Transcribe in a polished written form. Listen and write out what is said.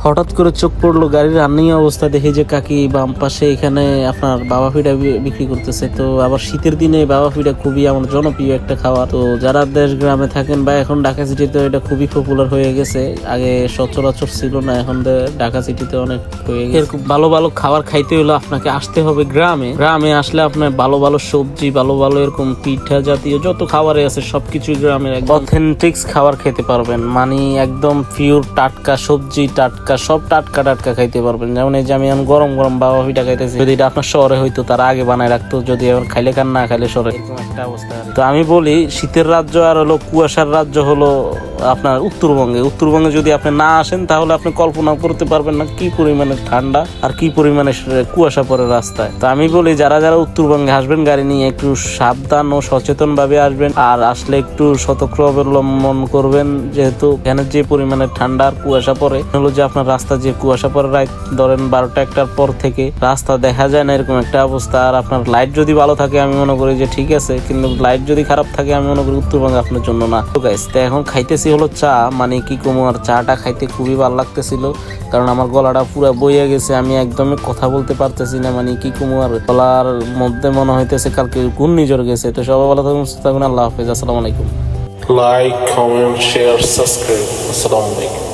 হঠাৎ করে চোখ পড়লো গাড়ির রানিং অবস্থা দেখে যে কাকি বাম পাশে এখানে আপনার বাবা ফিডা বিক্রি করতেছে। তো আবার শীতের দিনে বাবা ফিডা খুবই আমার জনপ্রিয় একটা খাবার। তো যারা দেশ গ্রামে থাকেন বা এখন ঢাকা সিটিতে এটা খুবই পপুলার হয়ে গেছে, আগে সচরাচর ছিল না, এখন ঢাকা সিটিতে অনেক হয়ে গেছে। এরকম ভালো ভালো খাবার খাইতে হলে আপনাকে আসতে হবে গ্রামে। গ্রামে আসলে আপনার ভালো ভালো সবজি, ভালো ভালো এরকম পিঠা জাতীয় যত খাবারে আছে সবকিছু গ্রামের অথেন্টিক খাবার খেতে পারবেন। মানে একদম পিওর টাটকা সবজি, টাটকা সব টাটকা টাটকা খাইতে পারবেন। যেমন এই যে আমি এখন গরম গরম বাবা পিঠা খাইতেছি, যদি এটা আপনার শহরে হইতো তারা আগে বানায় রাখতো, যদি এখন খাইলে খান না খাইলে শহরে, এরকম একটা অবস্থা। তো আমি বলি শীতের রাজ্য আর হলো কুয়াশার রাজ্য হলো আপনার উত্তরবঙ্গে। উত্তরবঙ্গে যদি আপনি না আসেন তাহলে আপনি কল্পনা করতে পারবেন না কি পরিমাণে ঠান্ডা আর কি পরিমাণে কুয়াশা পড়ে রাস্তায়। তো আমি বলি যারা যারা উত্তরবঙ্গে আসবেন গাড়ি নিয়ে একটু সাবধান ও সচেতন ভাবে আসবেন, আর আসলে একটু সতর্ক অবলম্বন করবেন, যেহেতু এখানে যে পরিমাণে ঠান্ডা আর কুয়াশা পড়ে হলো যে আপনার রাস্তা যে কুয়াশা পড়ে রাত ধরেন 12টা-1টার পর থেকে রাস্তা দেখা যায় না, এরকম একটা অবস্থা। আর আপনার লাইট যদি ভালো থাকে আমি মনে করি যে ঠিক আছে, কিন্তু লাইট যদি খারাপ থাকে আমি মনে করি উত্তরবঙ্গে আপনার জন্য না। তো গাইস, তো এখন খাইতেছি হলো চা, মানে কি কমু আর চাটা খাইতে খুবই ভালো লাগতেছিল, কারণ আমার গলাটা পুরো বইয়া গেছে, আমি একদমই কথা বলতে পারতেছি না। মানে কি কমু আর গলার মধ্যে মনে হইতেছে কালকে ঘূর্ণিঝড় গেছে। তো সবাই ভালো থাকুন, সুস্থ থাকুন, আল্লাহ হাফেজ, আসসালামু আলাইকুম। Like, comment, share, subscribe. আসসালামু আলাইকুম।